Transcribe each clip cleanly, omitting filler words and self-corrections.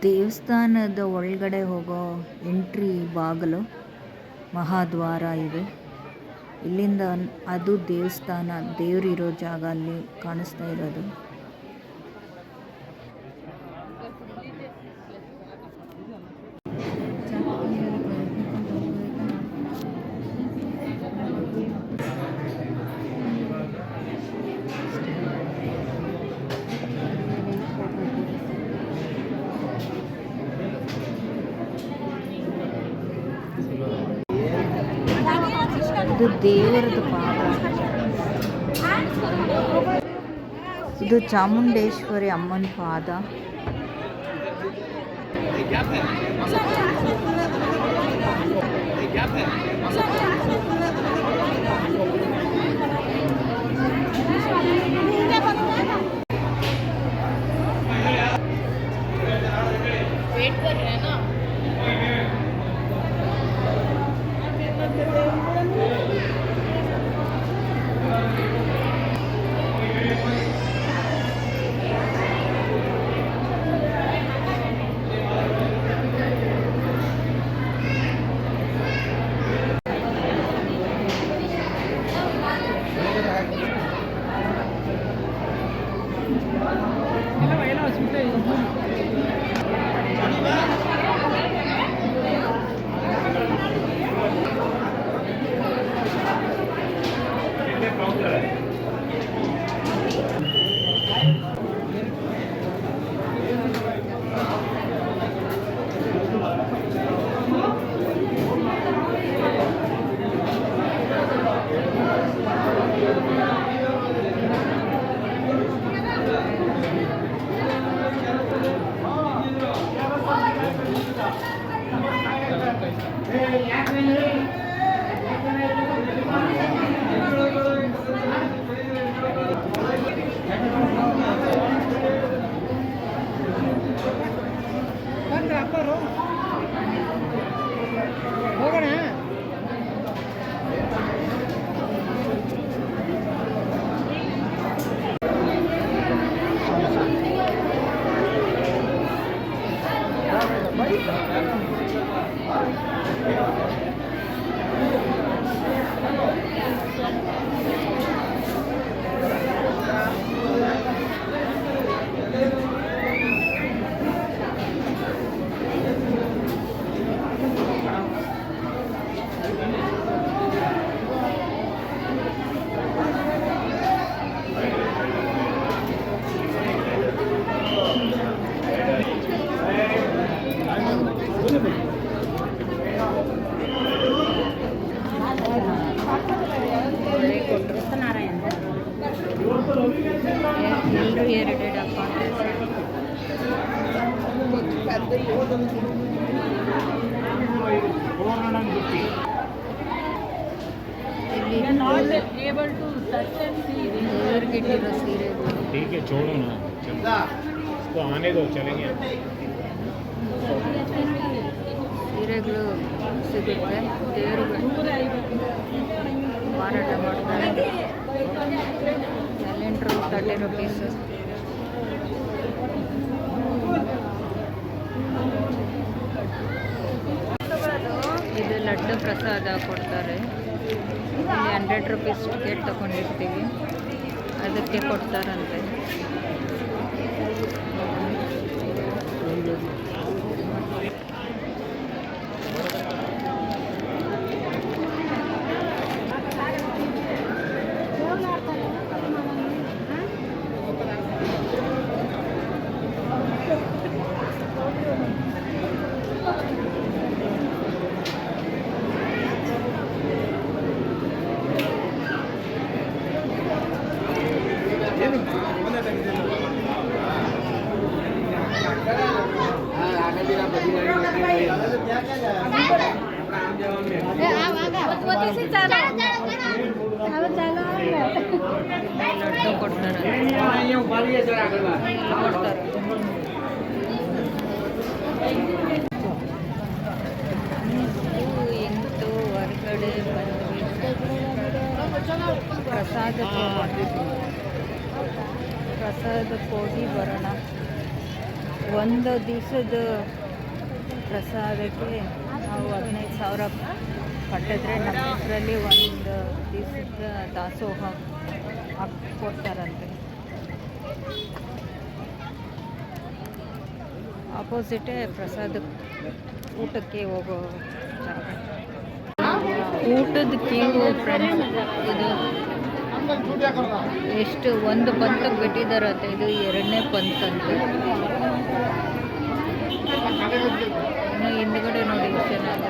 ದೇವಸ್ಥಾನದ ಒಳಗಡೆ ಹೋಗೋ ಎಂಟ್ರಿ ಬಾಗಿಲು ಮಹಾದ್ವಾರ ಇದೆ. ಇಲ್ಲಿಂದ ಅದು ದೇವಸ್ಥಾನ, ದೇವರಿರೋ ಜಾಗ ಅಲ್ಲಿ ಕಾಣಿಸ್ತಾ ಇರೋದು. ಇದು ದೇವರದು ಪಾದ. ಇದು ಚಾಮುಂಡೇಶ್ವರಿ ಅಮ್ಮನ ಪಾದ. ಎಲ್ಲರೂ ಎರಡೆರಡು ಅಕೌಂಟ್. ದೇವರಿಗಿಟ್ಟಿರೋ ಸೀರೆಗಳು ಸಿಗುತ್ತೆ. ದೇವರುಗಳು ಮಾರಾಟ ಮಾಡ್ತಾರೆ. Calendar 30 rupees. ಇದು ಲಡ್ಡು ಪ್ರಸಾದ ಕೊಡ್ತಾರೆ. ಇಲ್ಲಿ 100 ರೂಪೀಸ್ ಟಿಕೆಟ್ ತಗೊಂಡಿರ್ತೀವಿ, ಅದಕ್ಕೆ ಕೊಡ್ತಾರಂತೆ. ಲಡ್ಡು ಕೊಡ್ತಾರೆ. ಎಂಟು ಹೊರಗಡೆ ಪ್ರಸಾದಕ್ಕೆ ಹೋಗಿ ಬರೋಣ. ಒಂದು ದಿವಸದ ಪ್ರಸಾದಕ್ಕೆ ನಾವು 15,000 ಕಟ್ಟಿದ್ರೆ ನಮ್ಮ ಹೆಸರಲ್ಲಿ ಒಂದು ದಿವಸದ ದಾಸೋಹ ಕೊಡ್ತಾರಂತೆ. ಆಪೋಸಿಟೇ ಪ್ರಸಾದ ಊಟಕ್ಕೆ ಹೋಗೋ ಜಾಗ. ಊಟದ ಕ್ಯೂ ಫ್ರೆಂಡ್ಸ್. ಇದು ಎಷ್ಟು ಒಂದು ಪಂತಕ್ಕೆ ಬಿಟ್ಟಿದ್ದಾರಂತೆ. ಇದು 2ನೇ ಪಂತಂತೆ. ಇನ್ನು ಹಿಂದ್ಗಡೆ ನೋಡಿ ಎಷ್ಟು ಚೆನ್ನಾಗಿದೆ.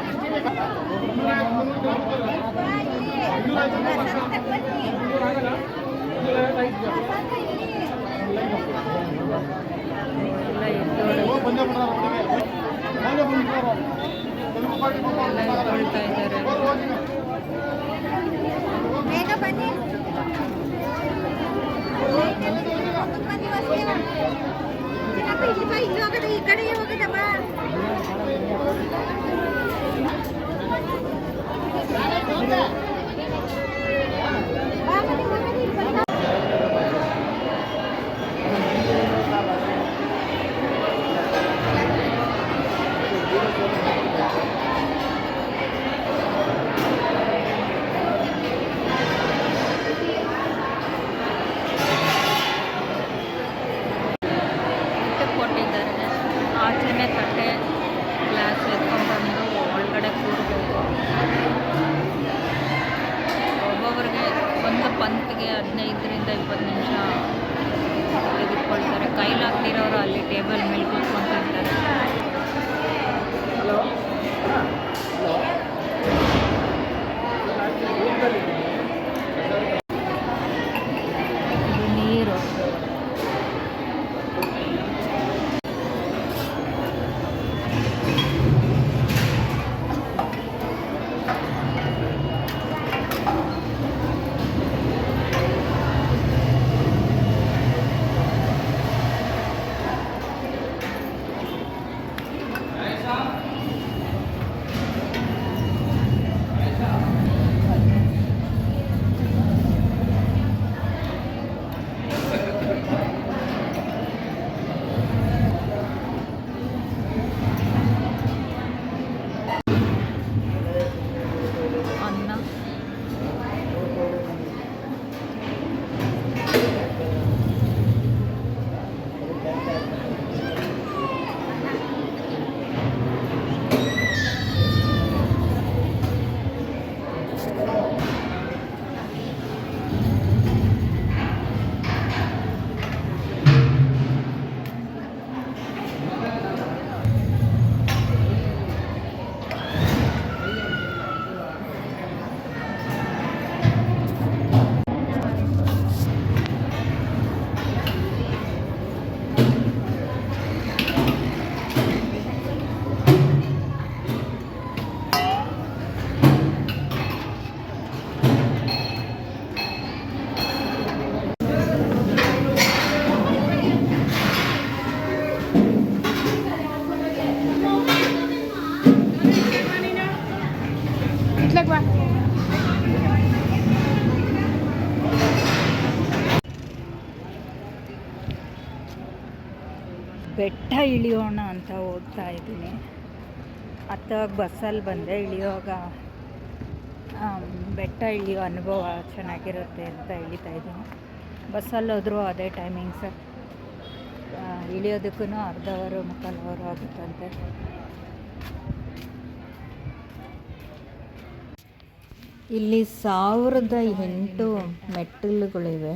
ಎಲ್ಲ ಎತ್ತೊಳ್ತಾ ಇದ್ದಾರೆ. ಈ ಕಡೆ ಹೋಗಿದ್ದಮ್ಮ. ಆಚೆನೆ ತಟ್ಟೆ ಗ್ಲಾಸ್ ಎತ್ಕೊಂಡ್ಬಂದು ಒಳಗಡೆ ಕೂರಬೇಕು. ಒಬ್ಬೊಬ್ಬರಿಗೆ ಒಂದು ಪಂತ್ಗೆ 15ರಿಂದ 20 ನಿಮಿಷ ತೆಗೆದುಕೊಳ್ತಾರೆ. ಕೈಲಾಗ್ತಿರೋರು ಅಲ್ಲಿ ಟೇಬಲ್ ಮೇಲೆ ಕೂತ್ಕೊಂತಿರ್ತಾರೆ. ಇದು ನೀರು. ಬೆಟ್ಟ ಇಳಿಯೋಣ ಅಂತ ಹೋಗ್ತಾ ಇದ್ದೀನಿ. ಹತ್ತುವಾಗ ಬಸ್ಸಲ್ಲಿ ಬಂದೆ, ಇಳಿಯುವಾಗ ಬೆಟ್ಟ ಇಳಿಯೋ ಅನುಭವ ಚೆನ್ನಾಗಿರುತ್ತೆ ಅಂತ ಇಳಿತಾ ಇದ್ದೀನಿ. ಬಸ್ಸಲ್ಲಿ ಹೋದರೂ ಅದೇ ಟೈಮಿಂಗ್ಸ್. ಇಳಿಯೋದಕ್ಕೂ ಅರ್ಧ ಅವರ್ ಮುಕ್ಕಾಲು ಅವರ್ ಆಗುತ್ತಂತೆ. ಇಲ್ಲಿ 1008 ಮೆಟ್ಟಿಲುಗಳಿವೆ.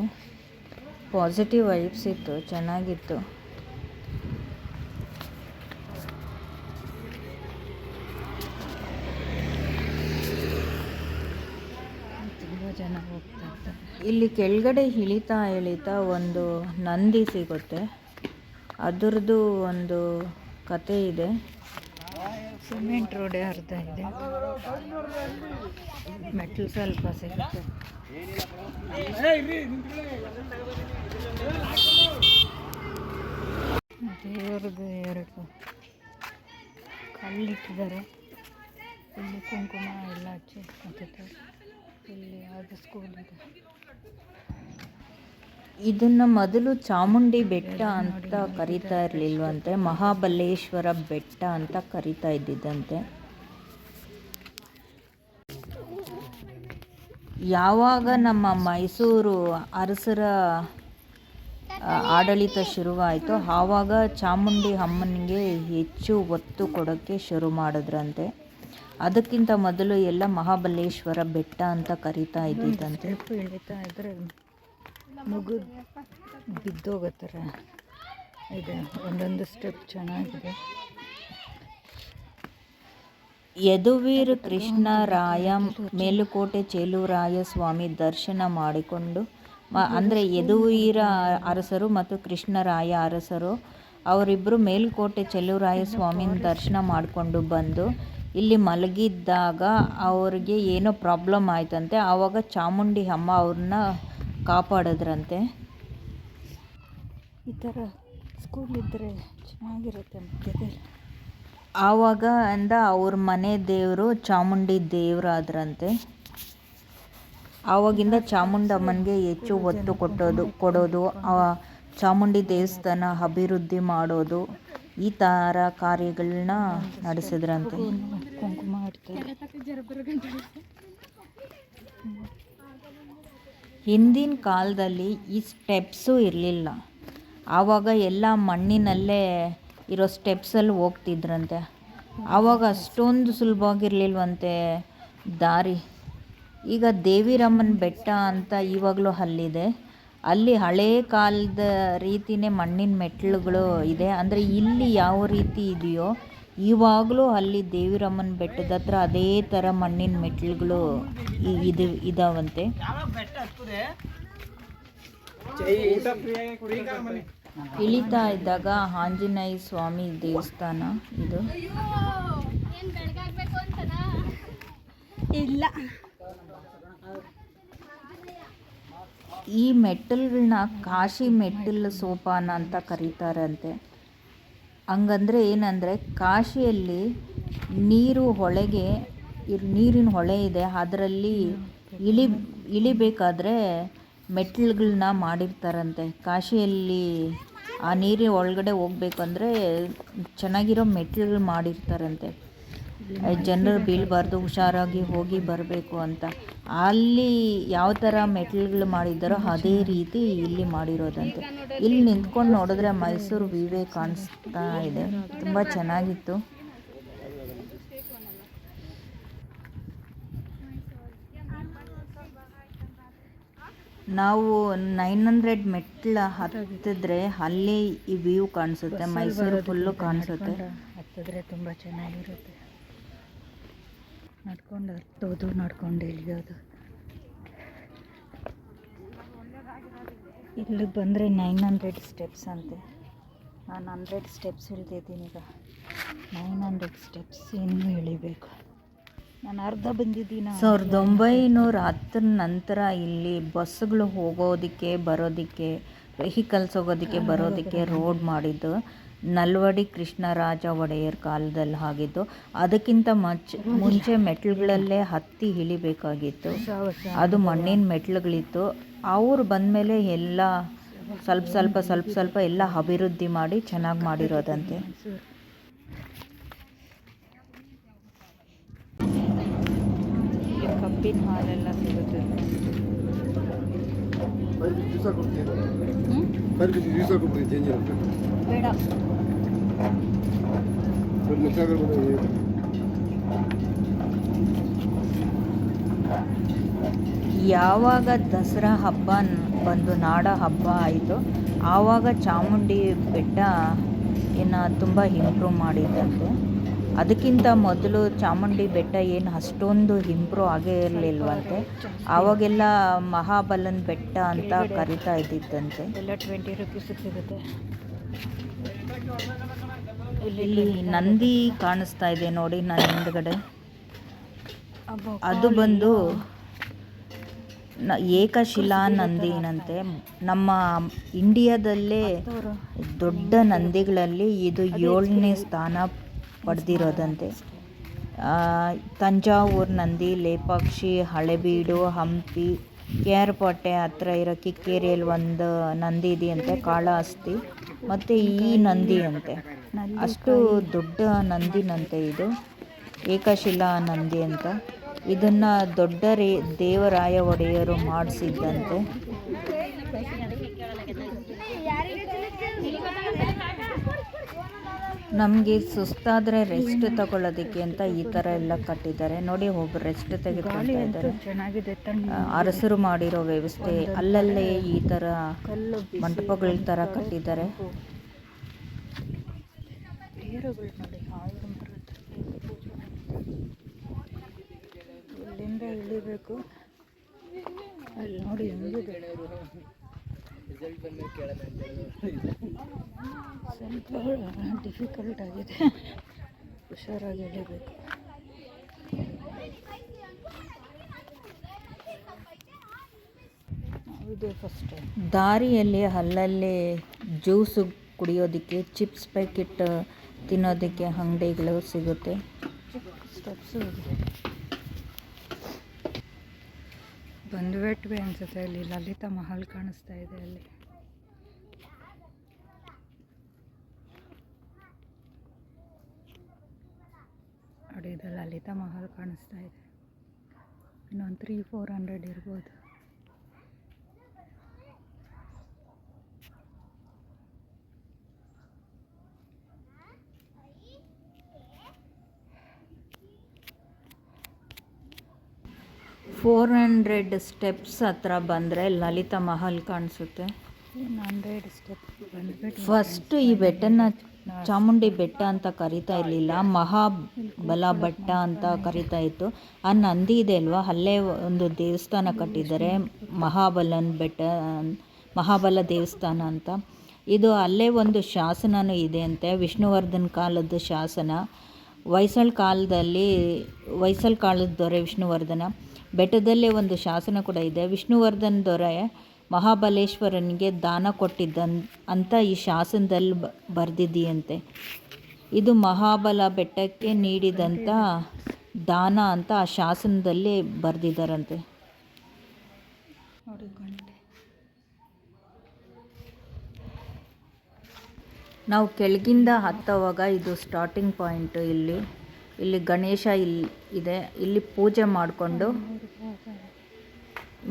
ಪಾಸಿಟಿವ್ ವೈಬ್ಸ್ ಇತ್ತು, ಚೆನ್ನಾಗಿತ್ತು. ಜನ ಹೋಗ್ತಾ ಇರ್ತಾರೆ. ಇಲ್ಲಿ ಕೆಳಗಡೆ ಇಳಿತಾ ಒಂದು ನಂದಿ ಸಿಗುತ್ತೆ. ಅದರದ್ದು ಒಂದು ಕತೆ ಇದೆ. ಸಿಮೆಂಟ್ ರೋಡೇ ಅರ್ಧ ಇದೆ, ಮೆಟ್ಲು ಸ್ವಲ್ಪ ಸಿಗುತ್ತೆ. ದೇವರದ್ದು 2 ಕಲ್ಲಿಟ್ಟಿದ್ದಾರೆ. ಇಲ್ಲಿ ಕುಂಕುಮ ಎಲ್ಲ ಹಚ್ಚಿ ಕೂತಿದ್ದಾರೆ. ಇಲ್ಲಿ ಯಾವುದು ಸ್ಕೂಲ್ ಇದೆ. ಇದನ್ನು ಮೊದಲು ಚಾಮುಂಡಿ ಬೆಟ್ಟ ಅಂತ ಕರಿತಾ ಇರಲಿಲ್ವಂತೆ, ಮಹಾಬಲೇಶ್ವರ ಬೆಟ್ಟ ಅಂತ ಕರಿತಾ ಇದ್ದಿದ್ದಂತೆ. ಯಾವಾಗ ನಮ್ಮ ಮೈಸೂರು ಅರಸರ ಆಡಳಿತ ಶುರುವಾಯಿತು ಆವಾಗ ಚಾಮುಂಡಿ ಅಮ್ಮನಿಗೆ ಹೆಚ್ಚು ಒತ್ತು ಕೊಡೋಕ್ಕೆ ಶುರು ಮಾಡಿದ್ರಂತೆ. ಅದಕ್ಕಿಂತ ಮೊದಲು ಎಲ್ಲ ಮಹಾಬಲೇಶ್ವರ ಬೆಟ್ಟ ಅಂತ ಕರಿತಾ ಇದ್ದಿದ್ದಂತೆ. ಇಳಿತಾ ಇದ್ರೆ ಮುಗಿದು ಬಿದ್ದೋಗೋ ಥರ ಇದೆ, ಒಂದೊಂದು ಸ್ಟೆಪ್ ಚೆನ್ನಾಗಿದೆ. ಯದುವೀರ್ ಕೃಷ್ಣರಾಯ ಮೇಲುಕೋಟೆ ಚೇಲುವರಾಯ ಸ್ವಾಮಿ ದರ್ಶನ ಮಾಡಿಕೊಂಡು ಅಂದರೆ ಯದುವೀರ ಅರಸರು ಮತ್ತು ಕೃಷ್ಣರಾಯ ಅರಸರು ಅವರಿಬ್ಬರು ಮೇಲುಕೋಟೆ ಚೇಲುವರಾಯ ಸ್ವಾಮಿನ ದರ್ಶನ ಮಾಡಿಕೊಂಡು ಬಂದು ಇಲ್ಲಿ ಮಲಗಿದ್ದಾಗ ಅವ್ರಿಗೆ ಏನೋ ಪ್ರಾಬ್ಲಮ್ ಆಯ್ತಂತೆ. ಆವಾಗ ಚಾಮುಂಡಿ ಅಮ್ಮ ಅವ್ರನ್ನ ಕಾಪಾಡಿದ್ರಂತೆ. ಈ ಥರ ಸ್ಕೂಲ್ ಇದ್ದರೆ ಚೆನ್ನಾಗಿರುತ್ತೆ ಮಧ್ಯದಲ್ಲಿ. ಆವಾಗ ಅವ್ರ ಮನೆ ದೇವರು ಚಾಮುಂಡಿ ದೇವರಾದ್ರಂತೆ. ಆವಾಗಿಂದ ಚಾಮುಂಡಮ್ಮನಿಗೆ ಹೆಚ್ಚು ಒತ್ತು ಕೊಡೋದು, ಚಾಮುಂಡಿ ದೇವಸ್ಥಾನ ಅಭಿವೃದ್ಧಿ ಮಾಡೋದು, ಈ ಥರ ಕಾರ್ಯಗಳನ್ನ ನಡೆಸಿದ್ರಂತೆ. ಕುಂಕುಮ ಹಿಂದಿನ ಕಾಲದಲ್ಲಿ ಈ ಸ್ಟೆಪ್ಸು ಇರಲಿಲ್ಲ. ಆವಾಗ ಎಲ್ಲ ಮಣ್ಣಿನಲ್ಲೇ ಇರೋ ಸ್ಟೆಪ್ಸಲ್ಲಿ ಹೋಗ್ತಿದ್ರಂತೆ. ಆವಾಗ ಅಷ್ಟೊಂದು ಸುಲಭವಾಗಿರಲಿಲ್ವಂತೆ ದಾರಿ. ಈಗ ದೇವಿರಮ್ಮನ ಬೆಟ್ಟ ಅಂತ ಇವಾಗಲೂ ಅಲ್ಲಿದೆ. ಅಲ್ಲಿ ಹಳೇ ಕಾಲದ ರೀತಿಯೇ ಮಣ್ಣಿನ ಮೆಟ್ಟಿಲುಗಳು ಇದೆ. ಅಂದರೆ ಇಲ್ಲಿ ಯಾವ ರೀತಿ ಇದೆಯೋ ಇವಾಗಲೂ ಅಲ್ಲಿ ದೇವಿರಮ್ಮನ ಬೆಟ್ಟದ ಹತ್ರ ಅದೇ ಥರ ಮಣ್ಣಿನ ಮೆಟ್ಟಿಲುಗಳು ಇದಾವಂತೆ. ಇಳಿತಾ ಇದ್ದಾಗ ಆಂಜನೇಯ ಸ್ವಾಮಿ ದೇವಸ್ಥಾನ ಇದು. ಇಲ್ಲ, ಈ ಮೆಟ್ಟಿಲುಗಳನ್ನ ಕಾಶಿ ಮೆಟ್ಟಿಲು ಸೋಪಾನ ಅಂತ ಕರೀತಾರಂತೆ. ಹಂಗಂದ್ರೆ ಏನಂದರೆ ಕಾಶಿಯಲ್ಲಿ ನೀರಿನ ಹೊಳೆ ಇದೆ, ಅದರಲ್ಲಿ ಇಳಿಬೇಕಾದ್ರೆ ಮೆಟ್ಟಿಲುಗಳನ್ನ ಮಾಡಿರ್ತಾರಂತೆ. ಕಾಶಿಯಲ್ಲಿ ಆ ನೀರಿನ ಒಳಗಡೆ ಹೋಗ್ಬೇಕಂದ್ರೆ ಚೆನ್ನಾಗಿರೋ ಮೆಟ್ಟಿಲುಗಳು ಮಾಡಿರ್ತಾರಂತೆ. ಜನರು ಬೀಳಬಾರ್ದು, ಹುಷಾರಾಗಿ ಹೋಗಿ ಬರಬೇಕು ಅಂತ. ಅಲ್ಲಿ ಯಾವ ಥರ ಮೆಟ್ಟಿಲುಗಳು ಮಾಡಿದ್ದಾರೋ ಅದೇ ರೀತಿ ಇಲ್ಲಿ ಮಾಡಿರೋದಂತೆ. ಇಲ್ಲಿ ನಿಂತ್ಕೊಂಡು ನೋಡಿದ್ರೆ ಮೈಸೂರು ವಿವೇ ಕಾಣಿಸ್ತಾ ಇದೆ. ತುಂಬ ಚೆನ್ನಾಗಿತ್ತು. ನಾವು 900 ಮೆಟ್ಲು ಹತ್ತಿದ್ರೆ ಅಲ್ಲಿ ಈ ವ್ಯೂ ಕಾಣಿಸುತ್ತೆ, ಮೈಸೂರು ಫುಲ್ಲು ಕಾಣಿಸುತ್ತೆ. ಹತ್ತಿದ್ರೆ ತುಂಬ ಚೆನ್ನಾಗಿರುತ್ತೆ. ನಡ್ಕೊಂಡು ಹತ್ತೋದು, ನಡ್ಕೊಂಡು ಇಳಿಯೋದು. ಇಲ್ಲಿ ಬಂದರೆ 900 ಸ್ಟೆಪ್ಸ್ ಅಂತೆ. ನಾನು 100 ಸ್ಟೆಪ್ಸ್ ಇಳಿದಿದ್ದೀನಿ. ಈಗ 900 ಸ್ಟೆಪ್ಸ್ ಇನ್ನೂ ಇಳಿಬೇಕು. ನಾನು ಅರ್ಧ ಬಂದಿದ್ದೀನಿ. 1910 ನಂತರ ಇಲ್ಲಿ ಬಸ್ಸುಗಳು ಹೋಗೋದಕ್ಕೆ ಬರೋದಕ್ಕೆ, ವೆಹಿಕಲ್ಸ್ ಹೋಗೋದಕ್ಕೆ ಬರೋದಕ್ಕೆ ರೋಡ್ ಮಾಡಿದ್ದು ನಲ್ವಡಿ ಕೃಷ್ಣರಾಜ ಒಡೆಯರ್ ಕಾಲದಲ್ಲಿ ಆಗಿದ್ದು. ಅದಕ್ಕಿಂತ ಮುಂಚೆ ಮೆಟ್ಲುಗಳಲ್ಲೇ ಹತ್ತಿ ಇಳಿಬೇಕಾಗಿತ್ತು. ಅದು ಮಣ್ಣಿನ ಮೆಟ್ಲುಗಳಿತ್ತು. ಅವರು ಬಂದಮೇಲೆ ಎಲ್ಲ ಸ್ವಲ್ಪ ಎಲ್ಲ ಅಭಿವೃದ್ಧಿ ಮಾಡಿ ಚೆನ್ನಾಗಿ ಮಾಡಿರೋದಂತೆ. ಕಬ್ಬಿನ ಹಾಲೆಲ್ಲ ಸಿಗುತ್ತೆ. ಬೇಡ, ಯಾವಾಗ ದಸರಾ ಹಬ್ಬ ಬಂದು ನಾಡ ಹಬ್ಬ ಆಯಿತು ಆವಾಗ ಚಾಮುಂಡಿ ಬೆಟ್ಟ ತುಂಬ ಇಂಪ್ರೂವ್ ಮಾಡಿದ್ದಂತೆ. ಅದಕ್ಕಿಂತ ಮೊದಲು ಚಾಮುಂಡಿ ಬೆಟ್ಟ ಏನು ಅಷ್ಟೊಂದು ಇಂಪ್ರೂವ್ ಆಗೇ ಇರಲಿಲ್ವಂತೆ. ಆವಾಗೆಲ್ಲ ಮಹಾಬಲನ ಬೆಟ್ಟ ಅಂತ ಕರಿತಾ ಇದ್ದಿದ್ದಂತೆ. ಎಲ್ಲ 20 ರೂಪೀಸಿಗೆ ಸಿಗುತ್ತೆ. ಇಲ್ಲಿ ನಂದಿ ಕಾಣಿಸ್ತಾ ಇದೆ ನೋಡಿ ನನ್ನ ಹಿಂದ್ಗಡೆ. ಅದು ಬಂದು ಏಕಶಿಲಾ ನಂದಿನಂತೆ. ನಮ್ಮ ಇಂಡಿಯಾದಲ್ಲೇ ದೊಡ್ಡ ನಂದಿಗಳಲ್ಲಿ ಇದು 7ನೇ ಸ್ಥಾನ ಪಡೆದಿರೋದಂತೆ. ತಂಜಾವೂರು ನಂದಿ, ಲೇಪಾಕ್ಷಿ, ಹಳೆಬೀಡು, ಹಂಪಿ, ಕೇರ್ಪಟ್ಟೆ ಹತ್ರ ಇರೋ ಕಿಕ್ಕೇರಿಯಲ್ಲಿ ಒಂದು ನಂದಿ ಇದೆಯಂತೆ, ಕಾಳಹಸ್ತಿ, ಮತ್ತು ಈ ನಂದಿ ಅಂತೆ. ಅಷ್ಟು ದೊಡ್ಡ ನಂದಿನಂತೆ ಇದು, ಏಕಶಿಲಾ ನಂದಿ ಅಂತ. ಇದನ್ನು ದೊಡ್ಡ ದೇವರಾಯ ಒಡೆಯರು ಮಾಡಿಸಿದ್ದಂತೆ. ನಮಗೆ ಸುಸ್ತಾದರೆ ರೆಸ್ಟ್ ತಗೊಳ್ಳೋದಕ್ಕೆ ಅಂತ ಈ ಥರ ಎಲ್ಲ ಕಟ್ಟಿದ್ದಾರೆ ನೋಡಿ. ಒಬ್ಬರು ರೆಸ್ಟ್ ತೆಗೆದುಕೊಳ್ತಾ ಇದ್ದಾರೆ. ಅರಸರು ಮಾಡಿರೋ ವ್ಯವಸ್ಥೆ, ಅಲ್ಲಲ್ಲೇ ಈ ಥರ ಮಂಟಪಗಳ ಥರ ಕಟ್ಟಿದ್ದಾರೆ. ಇಲ್ಲಿಂದ ಇಳಿಬೇಕು, ಅಲ್ಲಿ ನೋಡಿ ಹೆಂಗಿದೆ. ಸ್ವಲ್ಪ ಡಿಫಿಕಲ್ಟ್ ಆಗಿದೆ, ಹುಷಾರಾಗಿ ಎಳಿಬೇಕು. ಇದೆ ಫಸ್ಟ್. ದಾರಿಯಲ್ಲಿ ಅಲ್ಲಲ್ಲಿ ಜ್ಯೂಸು ಕುಡಿಯೋದಕ್ಕೆ, ಚಿಪ್ಸ್ ಪ್ಯಾಕೆಟ್ ತಿನ್ನೋದಕ್ಕೆ ಅಂಗಡಿಗಳು ಸಿಗುತ್ತೆ. ಸ್ಟೆಪ್ಸು ಇದೆ. ಬಂದ್ಬಿಟ್ವಿ ಅನ್ಸುತ್ತೆ. ಅಲ್ಲಿ ಲಲಿತಾ ಮಹಲ್ ಕಾಣಿಸ್ತಾ ಇದೆ. ಅಲ್ಲಿ ನೋಡಿ, ಇದು ಲಲಿತಾ ಮಹಲ್ ಕಾಣಿಸ್ತಾ ಇದೆ. ಇನ್ನೊಂದು 300-400 ಇರ್ಬೋದು. ಸ್ಟೆಪ್ಸ್ ಹತ್ರ ಬಂದರೆ ಲಲಿತಾ ಮಹಲ್ ಕಾಣಿಸುತ್ತೆ. 100 ಸ್ಟೆಪ್ ಬಂದ್ಬಿಟ್ಟು ಫಸ್ಟ್ ಈ ಬೆಟ್ಟನ ಚಾಮುಂಡಿ ಬೆಟ್ಟ ಅಂತ ಕರಿತಾ ಇರಲಿಲ್ಲ, ಮಹಾಬಲ ಬೆಟ್ಟ ಅಂತ ಕರಿತಾ ಇತ್ತು. ಆ ನಂದಿ ಇದೆ ಅಲ್ವಾ, ಅಲ್ಲೇ ಒಂದು ದೇವಸ್ಥಾನ ಕಟ್ಟಿದ್ದಾರೆ, ಮಹಾಬಲ ದೇವಸ್ಥಾನ ಅಂತ. ಇದು ಅಲ್ಲೇ ಒಂದು ಶಾಸನನೂ ಇದೆ ಅಂತೆ, ವಿಷ್ಣುವರ್ಧನ್ ಕಾಲದ ಶಾಸನ. ಹೊಯ್ಸಳ ಕಾಲದ ದೊರೆ ವಿಷ್ಣುವರ್ಧನ. ಬೆಟ್ಟದಲ್ಲೇ ಒಂದು ಶಾಸನ ಕೂಡ ಇದೆ. ವಿಷ್ಣುವರ್ಧನ್ ದೊರೆ ಮಹಾಬಲೇಶ್ವರನಿಗೆ ದಾನ ಕೊಟ್ಟಿದ್ದ ಅಂತ ಈ ಶಾಸನದಲ್ಲಿ ಬರೆದಿದೆಯಂತೆ. ಇದು ಮಹಾಬಲ ಬೆಟ್ಟಕ್ಕೆ ನೀಡಿದಂಥ ದಾನ ಅಂತ ಆ ಶಾಸನದಲ್ಲಿ ಬರೆದಿದ್ದಾರಂತೆ. ನಾವು ಕೆಳಗಿಂದ ಹತ್ತುವಾಗ ಇದು ಸ್ಟಾರ್ಟಿಂಗ್ ಪಾಯಿಂಟು. ಇಲ್ಲಿ ಗಣೇಶ ಇದೆ. ಇಲ್ಲಿ ಪೂಜೆ ಮಾಡಿಕೊಂಡು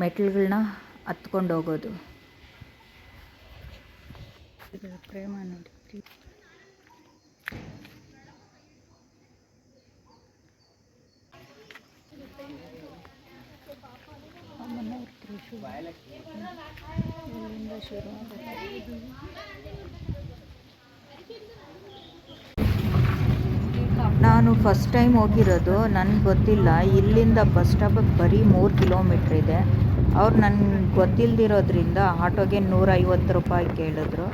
ಮೆಟ್ಲುಗಳನ್ನ ಹತ್ಕೊಂಡು ಹೋಗೋದು. ಪ್ರೇಮ ನೋಡಿ. ಇಲ್ಲಿಂದ ಶುರು ಆಗುತ್ತೆ. ನಾನು ಫಸ್ಟ್ ಟೈಮ್ ಹೋಗಿರೋದು, ನನಗೆ ಗೊತ್ತಿಲ್ಲ. ಇಲ್ಲಿಂದ ಬಸ್ ಸ್ಟಾಪಿಗೆ ಬರೀ 3 ಕಿಲೋಮೀಟ್ರ್ ಇದೆ. ಅವ್ರು ನನಗೆ ಗೊತ್ತಿಲ್ಲದಿರೋದ್ರಿಂದ ಆಟೋಗೆ 150 ರೂಪಾಯಿ ಕೇಳಿದ್ರು.